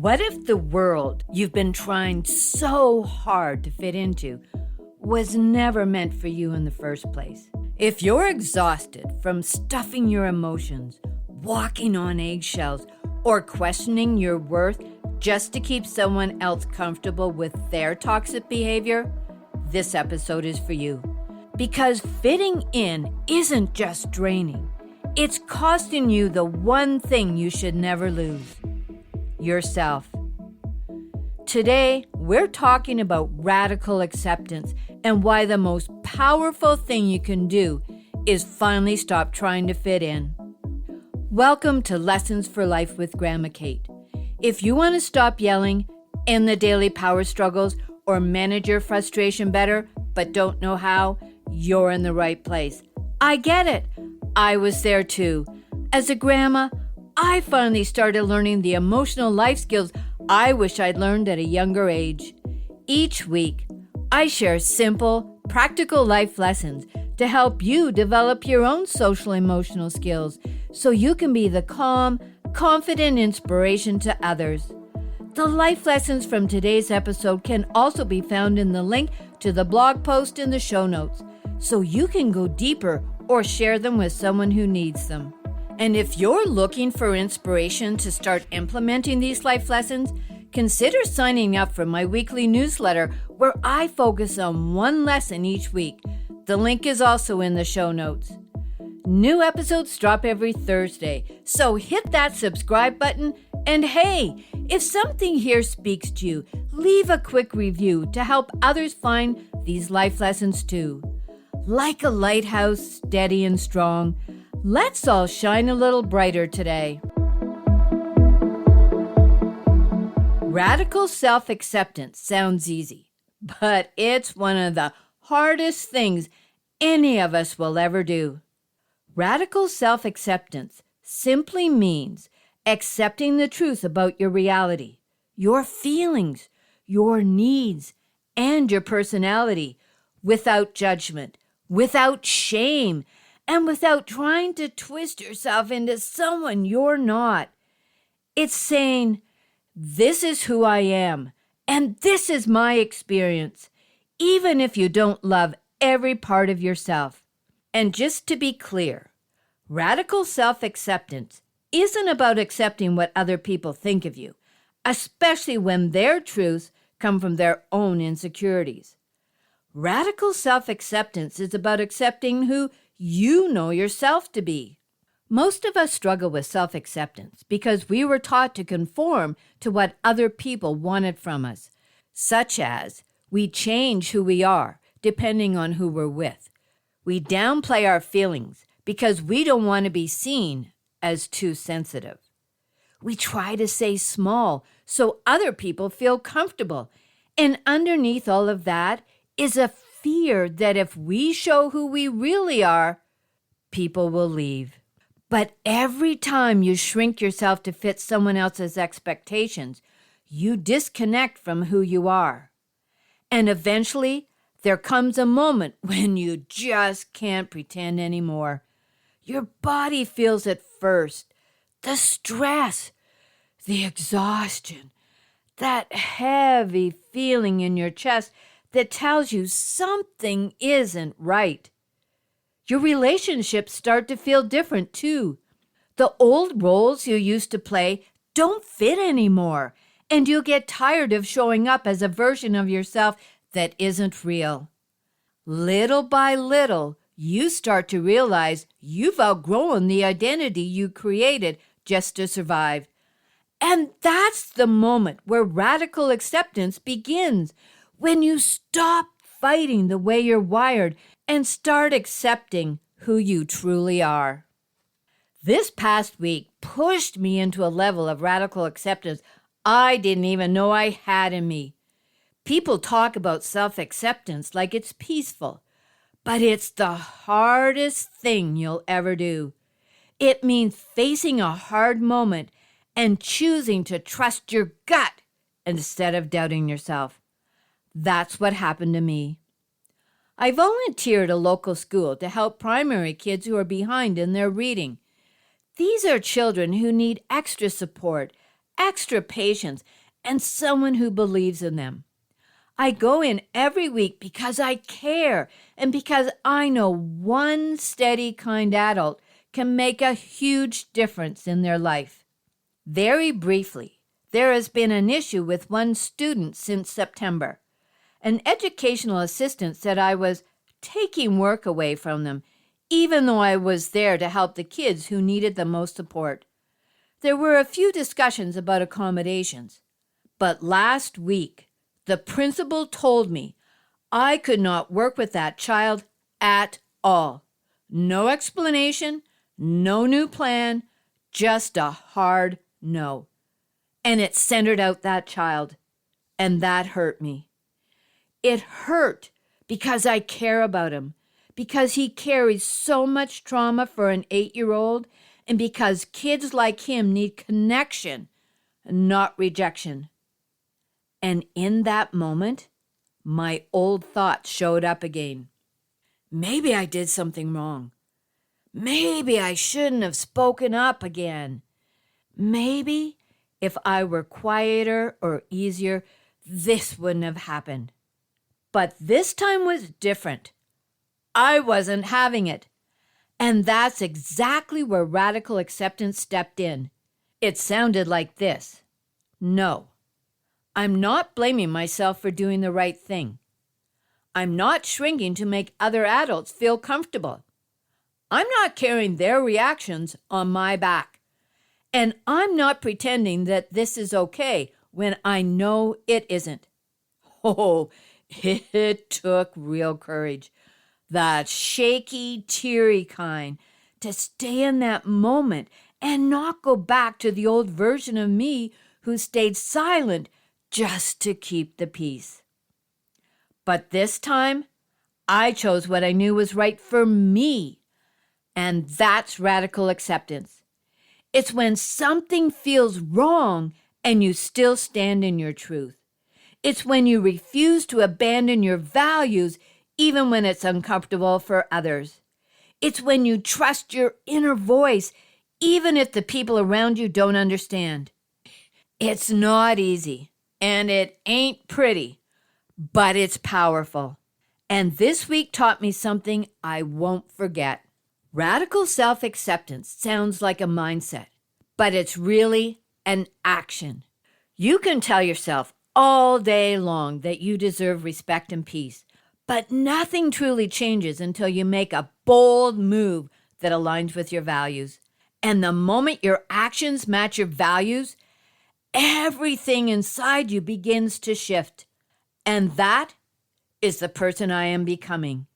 What if the world you've been trying so hard to fit into was never meant for you in the first place? If you're exhausted from stuffing your emotions, walking on eggshells, or questioning your worth just to keep someone else comfortable with their toxic behavior, this episode is for you. Because fitting in isn't just draining. It's costing you the one thing you should never lose: yourself. Today, we're talking about radical acceptance and why the most powerful thing you can do is finally stop trying to fit in. Welcome to Lessons for Life with Grandma Kate. If you want to stop yelling, end the daily power struggles, or manage your frustration better but don't know how, you're in the right place. I get it. I was there too. As a grandma, I finally started learning the emotional life skills I wish I'd learned at a younger age. Each week, I share simple, practical life lessons to help you develop your own social emotional skills so you can be the calm, confident inspiration to others. The life lessons from today's episode can also be found in the link to the blog post in the show notes, so you can go deeper or share them with someone who needs them. And if you're looking for inspiration to start implementing these life lessons, consider signing up for my weekly newsletter where I focus on one lesson each week. The link is also in the show notes. New episodes drop every Thursday, so hit that subscribe button. And hey, if something here speaks to you, leave a quick review to help others find these life lessons too. Like a lighthouse, steady and strong, let's all shine a little brighter today. Radical self-acceptance sounds easy, but it's one of the hardest things any of us will ever do. Radical self-acceptance simply means accepting the truth about your reality, your feelings, your needs, and your personality without judgment, without shame, and without trying to twist yourself into someone you're not. It's saying, this is who I am, and this is my experience, even if you don't love every part of yourself. And just to be clear, radical self-acceptance isn't about accepting what other people think of you, especially when their truths come from their own insecurities. Radical self-acceptance is about accepting who you know yourself to be. Most of us struggle with self-acceptance because we were taught to conform to what other people wanted from us, such as we change who we are depending on who we're with. We downplay our feelings because we don't want to be seen as too sensitive. We try to stay small so other people feel comfortable. And underneath all of that is a fear that if we show who we really are, people will leave. But every time you shrink yourself to fit someone else's expectations, you disconnect from who you are. And eventually, there comes a moment when you just can't pretend anymore. Your body feels it first. The stress, the exhaustion, that heavy feeling in your chest that tells you something isn't right. Your relationships start to feel different too. The old roles you used to play don't fit anymore, and you'll get tired of showing up as a version of yourself that isn't real. Little by little, you start to realize you've outgrown the identity you created just to survive. And that's the moment where radical acceptance begins, when you stop fighting the way you're wired and start accepting who you truly are. This past week pushed me into a level of radical acceptance I didn't even know I had in me. People talk about self-acceptance like it's peaceful, but it's the hardest thing you'll ever do. It means facing a hard moment and choosing to trust your gut instead of doubting yourself. That's what happened to me. I volunteered at a local school to help primary kids who are behind in their reading. These are children who need extra support, extra patience, and someone who believes in them. I go in every week because I care and because I know one steady, kind adult can make a huge difference in their life. Very briefly, there has been an issue with one student since September. An educational assistant said I was taking work away from them, even though I was there to help the kids who needed the most support. There were a few discussions about accommodations, but last week, the principal told me I could not work with that child at all. No explanation, no new plan, just a hard no. And it centered out that child, and that hurt me. It hurt because I care about him, because he carries so much trauma for an 8-year-old, and because kids like him need connection, not rejection. And in that moment, my old thoughts showed up again. Maybe I did something wrong. Maybe I shouldn't have spoken up again. Maybe if I were quieter or easier, this wouldn't have happened. But this time was different. I wasn't having it. And that's exactly where radical acceptance stepped in. It sounded like this. No, I'm not blaming myself for doing the right thing. I'm not shrinking to make other adults feel comfortable. I'm not carrying their reactions on my back. And I'm not pretending that this is okay when I know it isn't. Oh, it took real courage, that shaky, teary kind, to stay in that moment and not go back to the old version of me who stayed silent just to keep the peace. But this time, I chose what I knew was right for me, and that's radical acceptance. It's when something feels wrong and you still stand in your truth. It's when you refuse to abandon your values even when it's uncomfortable for others. It's when you trust your inner voice even if the people around you don't understand. It's not easy and it ain't pretty, but it's powerful. And this week taught me something I won't forget. Radical self-acceptance sounds like a mindset, but it's really an action. You can tell yourself all day long that you deserve respect and peace, but nothing truly changes until you make a bold move that aligns with your values. And the moment your actions match your values, everything inside you begins to shift. And that is the person I am becoming.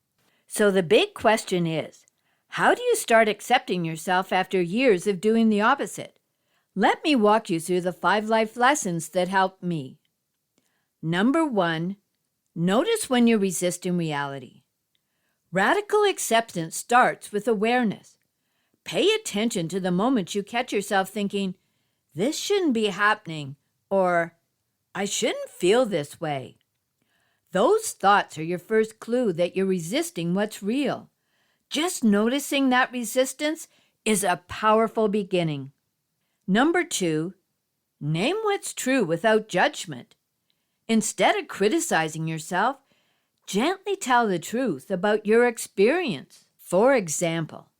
So the big question is, how do you start accepting yourself after years of doing the opposite? Let me walk you through the 5 life lessons that helped me. Number 1, notice when you're resisting reality. Radical acceptance starts with awareness. Pay attention to the moments you catch yourself thinking, this shouldn't be happening, or I shouldn't feel this way. Those thoughts are your first clue that you're resisting what's real. Just noticing that resistance is a powerful beginning. Number 2, name what's true without judgment. Instead of criticizing yourself, gently tell the truth about your experience. For example,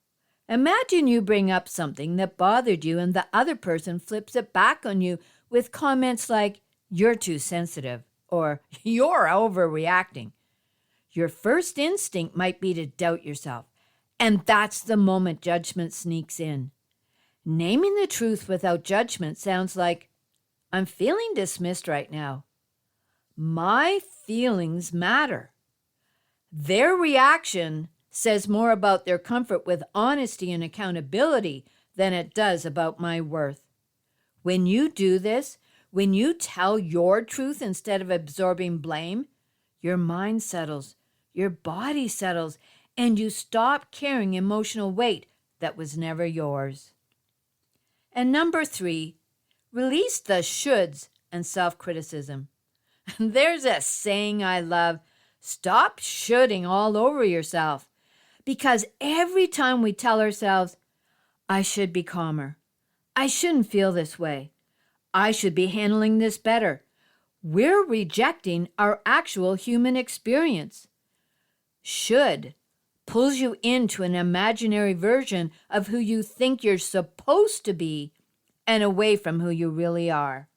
imagine you bring up something that bothered you and the other person flips it back on you with comments like, you're too sensitive, or you're overreacting. Your first instinct might be to doubt yourself, and that's the moment judgment sneaks in. Naming the truth without judgment sounds like, I'm feeling dismissed right now. My feelings matter. Their reaction says more about their comfort with honesty and accountability than it does about my worth. When you do this, when you tell your truth instead of absorbing blame, your mind settles, your body settles, and you stop carrying emotional weight that was never yours. And number 3, release the shoulds and self-criticism. There's a saying I love, stop shoulding all over yourself. Because every time we tell ourselves, I should be calmer, I shouldn't feel this way, I should be handling this better. We're rejecting our actual human experience. Should pulls you into an imaginary version of who you think you're supposed to be and away from who you really are.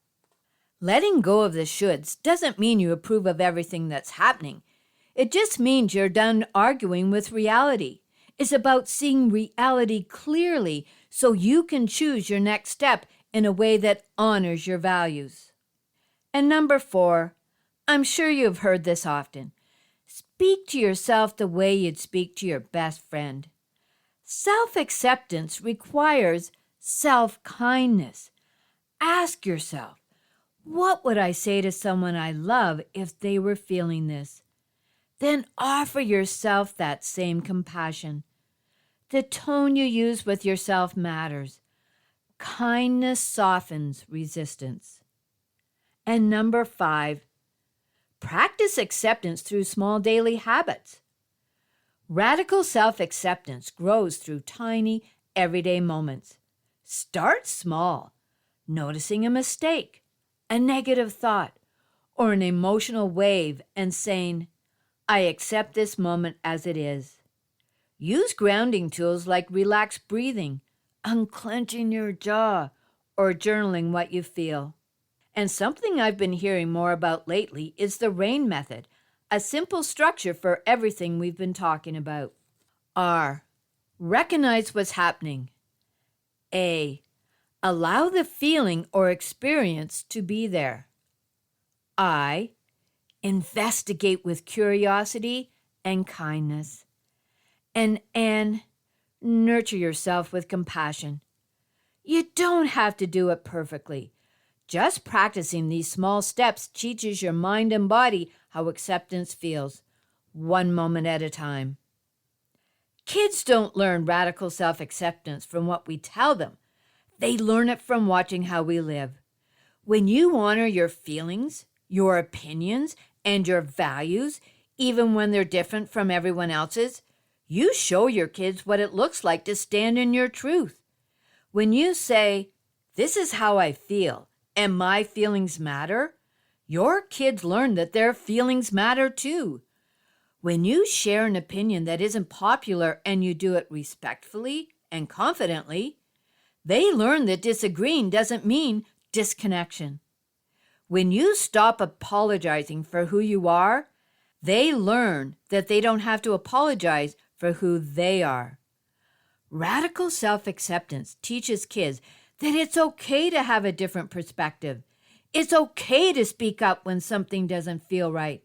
Letting go of the shoulds doesn't mean you approve of everything that's happening. It just means you're done arguing with reality. It's about seeing reality clearly so you can choose your next step in a way that honors your values. And number 4, I'm sure you've heard this often. Speak to yourself the way you'd speak to your best friend. Self-acceptance requires self-kindness. Ask yourself, what would I say to someone I love if they were feeling this? Then offer yourself that same compassion. The tone you use with yourself matters. Kindness softens resistance. And number 5, practice acceptance through small daily habits. Radical self-acceptance grows through tiny, everyday moments. Start small, noticing a mistake, a negative thought, or an emotional wave and saying, I accept this moment as it is. Use grounding tools like relaxed breathing, unclenching your jaw, or journaling what you feel. And something I've been hearing more about lately is the RAIN method, a simple structure for everything we've been talking about. R, recognize what's happening. A, allow the feeling or experience to be there. I, investigate with curiosity and kindness. And N, nurture yourself with compassion. You don't have to do it perfectly. Just practicing these small steps teaches your mind and body how acceptance feels, one moment at a time. Kids don't learn radical self-acceptance from what we tell them. They learn it from watching how we live. When you honor your feelings, your opinions, and your values, even when they're different from everyone else's, you show your kids what it looks like to stand in your truth. When you say, this is how I feel, and my feelings matter, your kids learn that their feelings matter too. When you share an opinion that isn't popular and you do it respectfully and confidently, they learn that disagreeing doesn't mean disconnection. When you stop apologizing for who you are, they learn that they don't have to apologize for who they are. Radical self-acceptance teaches kids that it's okay to have a different perspective. It's okay to speak up when something doesn't feel right.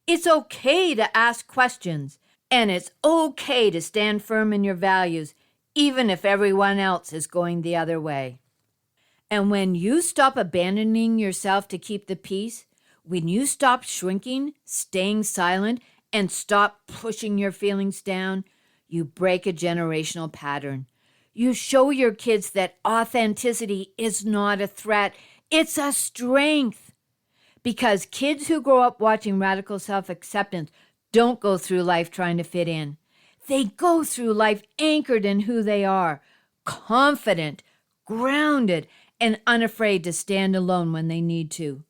It's okay to ask questions. And it's okay to stand firm in your values, even if everyone else is going the other way. And when you stop abandoning yourself to keep the peace, when you stop shrinking, staying silent, and stop pushing your feelings down, you break a generational pattern. You show your kids that authenticity is not a threat, it's a strength. Because kids who grow up watching radical self-acceptance don't go through life trying to fit in. They go through life anchored in who they are, confident, grounded, and unafraid to stand alone when they need to.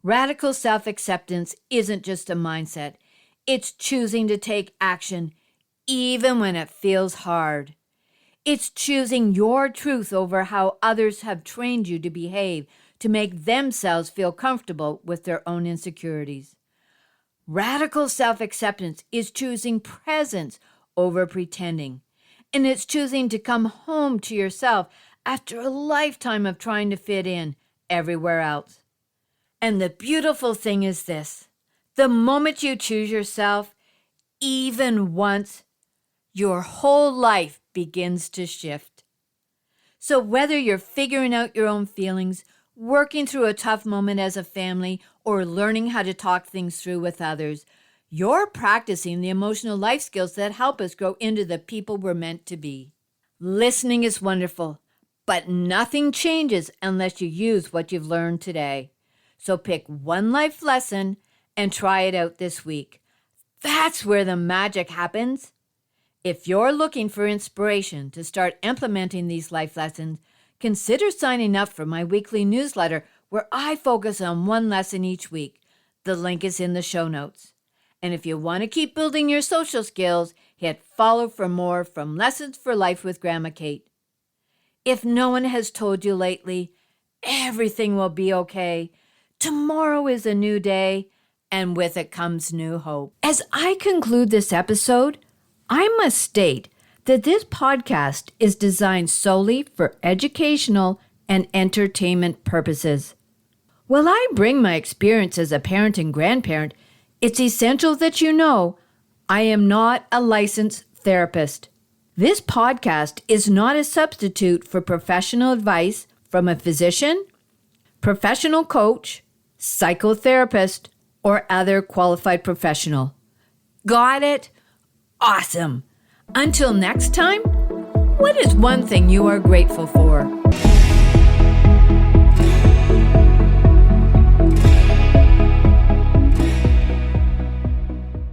Radical self-acceptance isn't just a mindset. It's choosing to take action even when it feels hard. It's choosing your truth over how others have trained you to behave to make themselves feel comfortable with their own insecurities. Radical self-acceptance is choosing presence over pretending. And it's choosing to come home to yourself after a lifetime of trying to fit in everywhere else. And the beautiful thing is this: the moment you choose yourself, even once, your whole life begins to shift. So whether you're figuring out your own feelings, working through a tough moment as a family, or learning how to talk things through with others, you're practicing the emotional life skills that help us grow into the people we're meant to be. Listening is wonderful, but nothing changes unless you use what you've learned today. So pick one life lesson and try it out this week. That's where the magic happens. If you're looking for inspiration to start implementing these life lessons, Consider signing up for my weekly newsletter where I focus on one lesson each week. The link is in the show notes. And if you want to keep building your social skills, hit follow for more from Lessons for Life with Grandma Kate. If no one has told you lately, everything will be okay. Tomorrow is a new day, and with it comes new hope. As I conclude this episode, I must state that this podcast is designed solely for educational and entertainment purposes. While I bring my experience as a parent and grandparent, it's essential that you know I am not a licensed therapist. This podcast is not a substitute for professional advice from a physician, professional coach, psychotherapist, or other qualified professional. Got it? Awesome. Until next time, what is one thing you are grateful for?